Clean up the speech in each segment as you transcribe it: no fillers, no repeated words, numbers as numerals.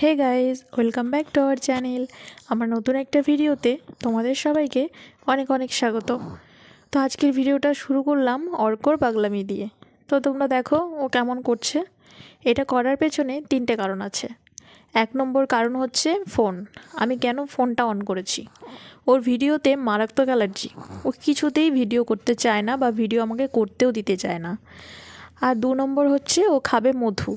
Hey guys, welcome back to our channel. আমার নতুন একটা ভিডিওতে তোমাদের সবাইকে অনেক অনেক স্বাগত। তো আজকের ভিডিওটা শুরু করলাম অর্কর পাগলামি দিয়ে। তো তোমরা দেখো ও কেমন করছে। এটা করার পেছনে তিনটে কারণ আছে। এক নম্বর কারণ হচ্ছে ফোন। আমি কেন ফোনটা অন করেছি, ওর ভিডিওতে মারাত্মক অ্যালার্জি। ও কিছুতেই ভিডিও করতে চায় না বা ভিডিও আমাকে করতেও দিতে চায় না। আর দু নম্বর হচ্ছে ও খাবে মধু।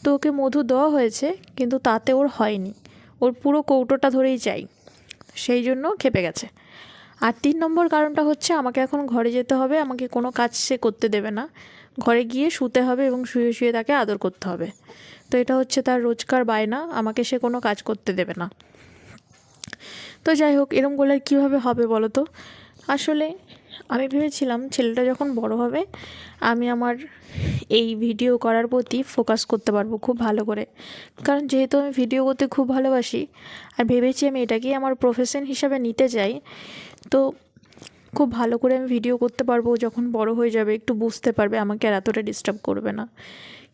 তো ওকে মধু দেওয়া হয়েছে, কিন্তু তাতে ওর হয়নি, ওর পুরো কৌটোটা ধরেই চাই, সেই জন্য খেপে গেছে। আর তিন নম্বর কারণটা হচ্ছে আমাকে এখন ঘরে যেতে হবে, আমাকে কোনো কাজ সে করতে দেবে না, ঘরে গিয়ে শুতে হবে এবং শুয়ে শুয়ে তাকে আদর করতে হবে। তো এটা হচ্ছে তার রোজকার বায়না, আমাকে সে কোনো কাজ করতে দেবে না। তো যাই হোক, এরম করলে কীভাবে হবে বলো তো। আসলে আমি ভেবেছিলাম ছেলেটা যখন বড় হবে আমি আমার এই ভিডিও করার প্রতি ফোকাস করতে পারবো খুব ভালো করে, কারণ যেহেতু আমি ভিডিও করতে খুব ভালোবাসি আর ভেবেছি আমি এটাকেই আমার প্রফেশন হিসাবে নিতে চাই, তো খুব ভালো করে আমি ভিডিও করতে পারবো। যখন বড় হয়ে যাবে একটু বুঝতে পারবে, আমাকে আর এতটা ডিস্টার্ব করবে না।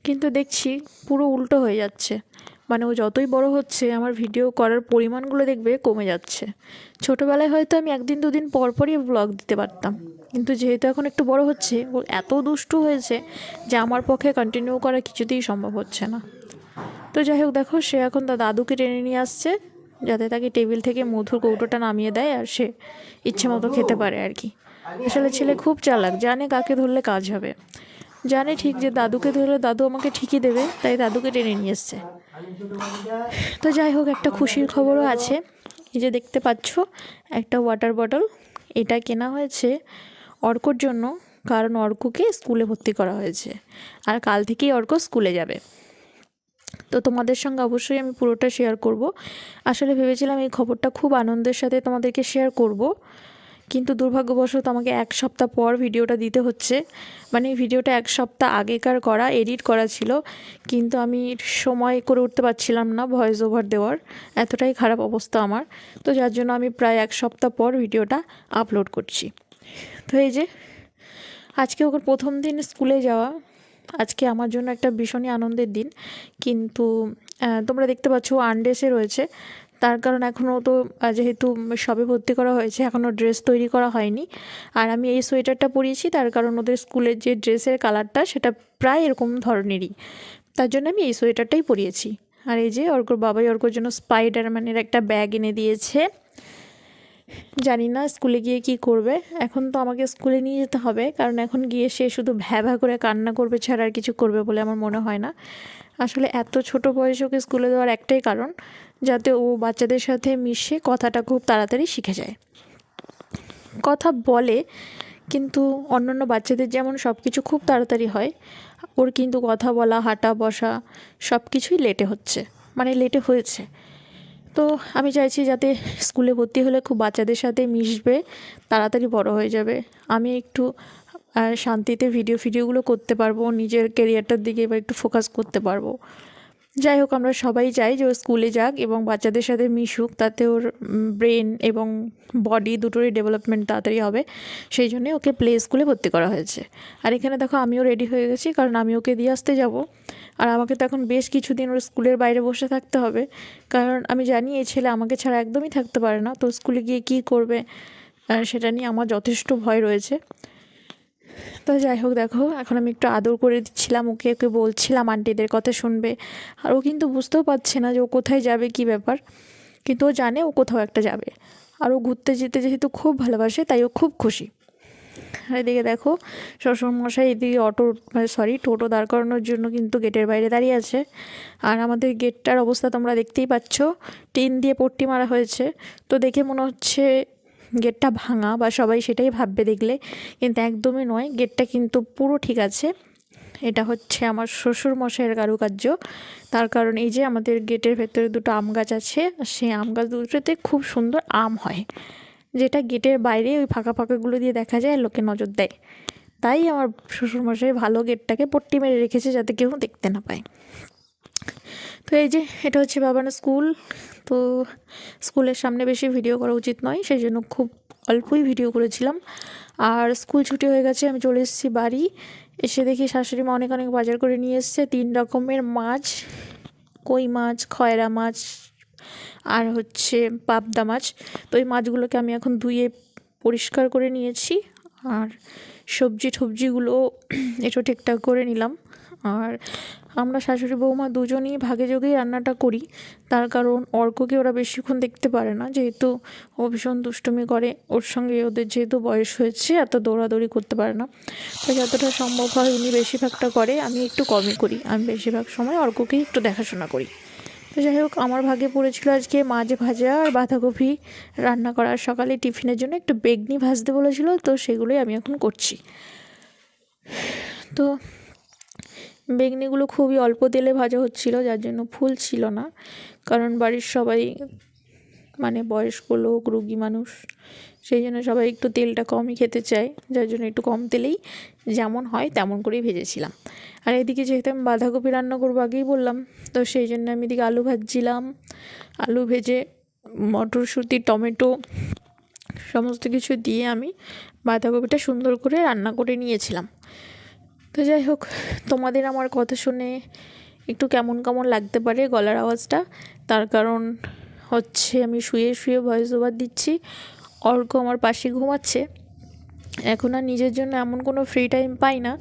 কিন্তু দেখছি পুরো উল্টো হয়ে যাচ্ছে। মানে ও যতই বড় হচ্ছে আমার ভিডিও করার পরিমাণগুলো দেখবে কমে যাচ্ছে। ছোটোবেলায় হয়তো আমি একদিন দুদিন পর পরই ব্লগ দিতে পারতাম, কিন্তু যেহেতু এখন একটু বড় হচ্ছে ও এত দুষ্টু হয়েছে যে আমার পক্ষে কন্টিনিউ করা কিছুতেই সম্ভব হচ্ছে না। তো যাই হোক, দেখো সে এখন তার দাদুকে টেনে নিয়ে আসছে যাতে তাকে টেবিল থেকে মধুর কৌটোটা নামিয়ে দেয় আর সে ইচ্ছে মতো খেতে পারে আর কি। আসলে ছেলে খুব চালাক, জানে কাকে ধরলে কাজ হবে, জানে ঠিক যে দাদুকে ধরলে দাদু আমাকে ঠিকই দেবে, তাই দাদুকে টেনে নিয়ে এসছে। তো যাই হোক, একটা খুশির খবরও আছে। এই যে দেখতে পাচ্ছ একটা ওয়াটার বটল, এটা কেনা হয়েছে অর্কর জন্য, কারণ অর্ককে স্কুলে ভর্তি করা হয়েছে আর কাল থেকেই অর্ক স্কুলে যাবে। তো তোমাদের সঙ্গে অবশ্যই আমি পুরোটা শেয়ার করব। আসলে ভেবেছিলাম এই খবরটা খুব আনন্দের সাথে তোমাদেরকে শেয়ার করব, কিন্তু দুর্ভাগ্যবশত আমাকে এক সপ্তাহ পর ভিডিওটা দিতে হচ্ছে। মানে এই ভিডিওটা এক সপ্তাহ আগেকার করা, এডিট করা ছিল, কিন্তু আমি সময় করে উঠতে পারছিলাম না ভয়েস ওভার দেওয়ার, এতটাই খারাপ অবস্থা আমার। তো যার জন্য আমি প্রায় এক সপ্তাহ পর ভিডিওটা আপলোড করছি। তো এই যে আজকে ওকে প্রথম দিন স্কুলে যাওয়া, আজকে আমার জন্য একটা ভীষণই আনন্দের দিন। কিন্তু তোমরা দেখতে পাচ্ছ আনড্রেসে রয়েছে, তার কারণ এখনও তো যেহেতু সবে ভর্তি করা হয়েছে এখনও ড্রেস তৈরি করা হয়নি। আর আমি এই সোয়েটারটা পরিয়েছি তার কারণ ওদের স্কুলের যে ড্রেসের কালারটা সেটা প্রায় এরকম ধরনেরই, তার জন্য আমি এই সোয়েটারটাই পরিয়েছি। আর এই যে অর্কর বাবাই অর্কর জন্য স্পাইডারম্যানের একটা ব্যাগ এনে দিয়েছে। জানি না স্কুলে গিয়ে কি করবে, এখন তো আমাকে স্কুলে নিয়ে যেতে হবে, কারণ এখন গিয়ে সে শুধু ভ্যা করে কান্না করবে ছাড়া আর কিছু করবে বলে আমার মনে হয় না। আসলে এত ছোট বয়সে ওকে স্কুলে দেওয়ার একটাই কারণ, যাতে ও বাচ্চাদের সাথে মিশে কথাটা খুব তাড়াতাড়ি শিখে যায়। কথা বলে, কিন্তু অন্যান্য বাচ্চাদের যেমন সব কিছু খুব তাড়াতাড়ি হয়, ওর কিন্তু কথা বলা, হাঁটা, বসা সব কিছুই লেটে হচ্ছে, মানে লেটে হয়েছে। তো আমি চাইছি যাতে স্কুলে ভর্তি হলে খুব বাচ্চাদের সাথে মিশবে, তাড়াতাড়ি বড় হয়ে যাবে, আমি একটু শান্তিতে ভিডিওগুলো করতে পারবো, নিজের কেরিয়ারটার দিকে এবার একটু ফোকাস করতে পারবো। যাই হোক, আমরা সবাই চাই যে ও স্কুলে যাক এবং বাচ্চাদের সাথে মিশুক, তাতে ওর ব্রেন এবং বডি দুটোরই ডেভেলপমেন্ট তাড়াতাড়ি হবে। সেই জন্যে ওকে প্লে স্কুলে ভর্তি করা হয়েছে। আর এখানে দেখো আমিও রেডি হয়ে গেছি, কারণ আমি ওকে দিয়ে আসতে যাব। আর আমাকে তো এখন বেশ কিছুদিন ওর স্কুলের বাইরে বসে থাকতে হবে, কারণ আমি জানি এই ছেলে আমাকে ছাড়া একদমই থাকতে পারে না। তো স্কুলে গিয়ে কী করবে সেটা নিয়ে আমার যথেষ্ট ভয় রয়েছে। তো যাই হোক, দেখো এখন আমি একটু আদর করে দিচ্ছিলাম ওকে, ওকে বলছিলাম আন্টিদের কথা শুনবে। আর ও কিন্তু বুঝতেও পারছে না যে ও কোথায় যাবে, কী ব্যাপার, কিন্তু ও জানে ও কোথাও একটা যাবে। আর ও ঘুরতে যেতে যেহেতু খুব ভালোবাসে, তাই ও খুব খুশি। আর এদিকে দেখো শ্বশুরমশাই এদিকে টোটো দাঁড় করানোর জন্য কিন্তু গেটের বাইরে দাঁড়িয়ে আছে। আর আমাদের গেটটার অবস্থা তোমরা দেখতেই পাচ্ছ, টিন দিয়ে পট্টি মারা হয়েছে। তো দেখে মনে হচ্ছে গেটটা ভাঙা, বা সবাই সেটাই ভাববে দেখলে, কিন্তু একদমই নয়, গেটটা কিন্তু পুরো ঠিক আছে। এটা হচ্ছে আমার শ্বশুরমশাইয়ের কারুকার্য। তার কারণ এই যে আমাদের গেটের ভেতরে দুটো আম গাছ আছে, সেই আম গাছ দুটোতে খুব সুন্দর আম হয়, যেটা গেটের বাইরে ওই ফাঁকা ফাঁকাগুলো দিয়ে দেখা যায়, লোকে নজর দেয়। তাই আমার শ্বশুরমশাই ভালো গেটটাকে পট্টি মেরে রেখেছে যাতে কেউ দেখতে না পায়। তো এই যে এটা হচ্ছে বাবানের স্কুল। তো স্কুলের সামনে বেশি ভিডিও করা উচিত নয়, সেই জন্য খুব অল্পই ভিডিও করেছিলাম। আর স্কুল ছুটি হয়ে গেছে, আমি চলে এসেছি বাড়ি। এসে দেখি শাশুড়ি মা অনেক অনেক বাজার করে নিয়ে এসছে, 3 রকমের মাছ, কই মাছ, খয়রা মাছ আর হচ্ছে পাবদা মাছ। তো এই মাছগুলোকে আমি এখন ধুয়ে পরিষ্কার করে নিয়েছি, আর সবজিগুলো একটু ঠিকঠাক করে নিলাম। আর আমরা শাশুড়ি বৌমা দুজনই ভাগে যোগেই রান্নাটা করি, তার কারণ অর্ককে ওরা বেশিক্ষণ দেখতে পারে না, যেহেতু ও ভীষণ দুষ্টুমি করে। ওর সঙ্গে ওদের যেহেতু বয়স হয়েছে, এত দৌড়াদৌড়ি করতে পারে না, তো যতটা সম্ভব হয় উনি বেশিরভাগটা করে, আমি একটু কমই করি। আমি বেশিরভাগ সময় অর্ককেই একটু দেখাশোনা করি। তো যাই হোক, আমার ভাগে পড়েছিল আজকে মাছ ভাজা আর বাঁধাকপি রান্না করার। সকালে টিফিনের জন্য একটু বেগনি ভাজতে বলেছিল, তো সেগুলোই আমি এখন করছি। তো বেগনিগুলো খুবই অল্প তেলে ভাজা হচ্ছিল, যার জন্য ফুল ছিল না, কারণ বাড়ির সবাই মানে বয়স্ক লোক, রুগী মানুষ, সেই জন্য সবাই একটু তেলটা কমই খেতে চায়, যার জন্য একটু কম তেলেই যেমন হয় তেমন করেই ভেজেছিলাম। আর এদিকে যেহেতু আমি বাঁধাকপি রান্না করবো আগেই বললাম, তো সেই জন্য আমি এদিকে আলু ভাজছিলাম। আলু ভেজে মটরশুঁটি, টমেটো সমস্ত কিছু দিয়ে আমি বাঁধাকপিটা সুন্দর করে রান্না করে নিয়েছিলাম। তো যাই হোক, তোমাদের আমার কথা শুনে একটু কেমন কেমন লাগতে পারে গলার আওয়াজটা, তার কারণ হচ্ছে আমি শুয়ে শুয়ে ভয়েস ওভার দিচ্ছি। অর্ক আমার পাশে ঘুমাচ্ছে। এখন আর নিজের জন্য এমন কোনো ফ্রি টাইম পাই না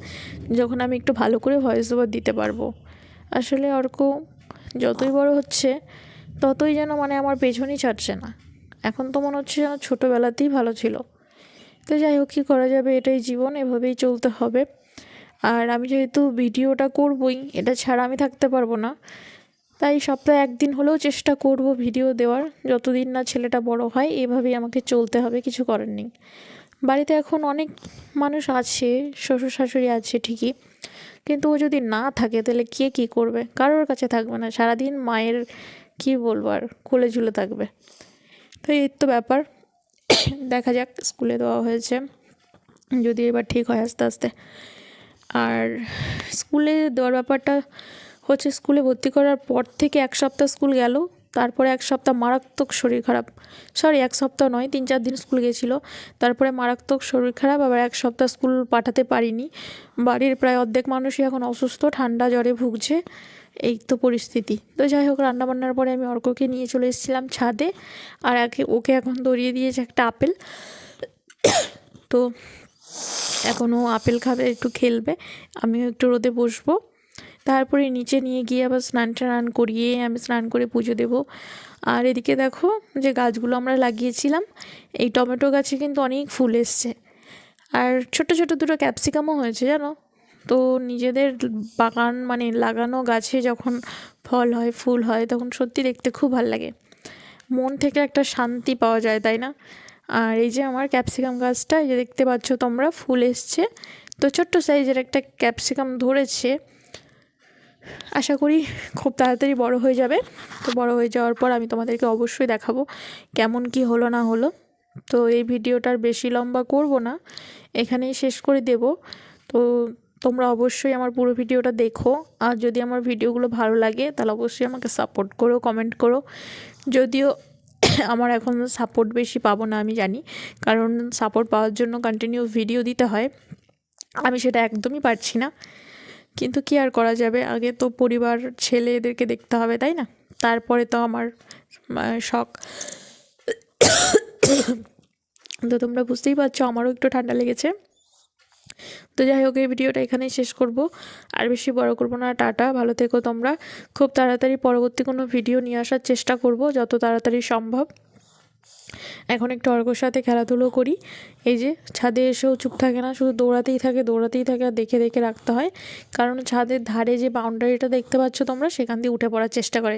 যখন আমি একটু ভালো করে ভয়েস ওভার দিতে পারবো। আসলে অর্ক যতই বড় হচ্ছে ততই যেন মানে আমার পেছনই ছাড়ছে না। এখন তো মনে হচ্ছে যেন ছোটোবেলাতেই ভালো ছিল। তো যাই হোক, কী করা যাবে, এটাই জীবন, এভাবেই চলতে হবে। আর আমি যেহেতু ভিডিওটা করবই, এটা ছাড়া আমি থাকতে পারবো না, তাই সপ্তাহে একদিন হলেও চেষ্টা করব ভিডিও দেওয়ার, যতদিন না ছেলেটা বড় হয়। এভাবেই আমাকে চলতে হবে, কিছু করার নেই। বাড়িতে এখন অনেক মানুষ আছে, শ্বশুর শাশুড়ি আছে ঠিকই, কিন্তু ও যদি না থাকে তাহলে কে কী করবে? কারোর কাছে থাকবে না, সারাদিন মায়ের কী বলবো আর কোলে ঝুলে থাকবে। তো এই তো ব্যাপার। দেখা যাক, স্কুলে দেওয়া হয়েছে, যদি এবার ঠিক হয় আস্তে আস্তে। আর স্কুলে দেওয়ার ব্যাপারটা হচ্ছে, স্কুলে ভর্তি করার পর থেকে এক সপ্তাহ স্কুল গেল, তারপরে এক সপ্তাহ মারাত্মক শরীর খারাপ। এক সপ্তাহ নয়, 3-4 দিন স্কুল গেছিলো, তারপরে মারাত্মক শরীর খারাপ। আবার এক সপ্তাহ স্কুল পাঠাতে পারিনি। বাড়ির প্রায় অর্ধেক মানুষই এখন অসুস্থ, ঠান্ডা জ্বরে ভুগছে, এই তো পরিস্থিতি। তো যাই হোক, রান্নাবান্নার পরে আমি অর্ককে নিয়ে চলে এসেছিলাম ছাদে, আর ওকে এখন ধরিয়ে দিয়েছে একটা আপেল। তো এখনও আপেল খাবে, একটু খেলবে, আমিও একটু রোদে বসবো। তারপরে নিচে নিয়ে গিয়ে আবার স্নান করিয়ে আমি স্নান করে পুজো দেব। আর এদিকে দেখো, যে গাছগুলো আমরা লাগিয়েছিলাম, এই টমেটো গাছে কিন্তু অনেক ফুল এসছে, আর ছোট ছোট দুটো ক্যাপসিকামও হয়েছে জানো। তো নিজেদের বাগান মানে লাগানো গাছে যখন ফল হয়, ফুল হয়, তখন সত্যি দেখতে খুব ভালো লাগে, মন থেকে একটা শান্তি পাওয়া যায়, তাই না? আর এই যে আমার ক্যাপসিকাম গাছটা, এই যে দেখতে পাচ্ছ তোমরা, ফুল এসছে। তো ছোট্ট সাইজের একটা ক্যাপসিকাম ধরেছে, আশা করি খুব তাড়াতাড়ি বড় হয়ে যাবে। তো বড় হয়ে যাওয়ার পর আমি তোমাদেরকে অবশ্যই দেখাবো কেমন কি হলো না হলো। তো এই ভিডিওটার বেশি লম্বা করব না, এখানেই শেষ করে দেব। তো তোমরা অবশ্যই আমার পুরো ভিডিওটা দেখো, আর যদি আমার ভিডিওগুলো ভালো লাগে তাহলে অবশ্যই আমাকে সাপোর্ট করো, কমেন্ট করো। যদিও আমার এখন সাপোর্ট বেশি পাবো না আমি জানি, কারণ সাপোর্ট পাওয়ার জন্য কন্টিনিউ ভিডিও দিতে হয়, আমি সেটা একদমই পারছি না। কিন্তু কি আর করা যাবে, আগে তো পরিবার, ছেলে, এদেরকে দেখতে হবে, তাই না? তারপরে তো আমার শখ। তো তোমরা বুঝতেই পারছো, আমারও একটু ঠান্ডা লেগেছে। তো যাই হোক, এই ভিডিওটা এখানেই শেষ করব, আর বেশি বড় করব না। টাটা, ভালো থেকো তোমরা। খুব তাড়াতাড়ি পরবর্তী কোনো ভিডিও নিয়ে আসার চেষ্টা করব, যত তাড়াতাড়ি সম্ভব। এখন একটু অর্কর সাথে খেলাধুলো করি। এই যে ছাদে এসেও চুপ থাকে না, শুধু দৌড়াতেই থাকে, আর দেখে দেখে রাখতে হয়, কারণ ছাদের ধারে যে বাউন্ডারিটা দেখতে পাচ্ছ তোমরা, সেখান দিয়ে উঠে পড়ার চেষ্টা করে।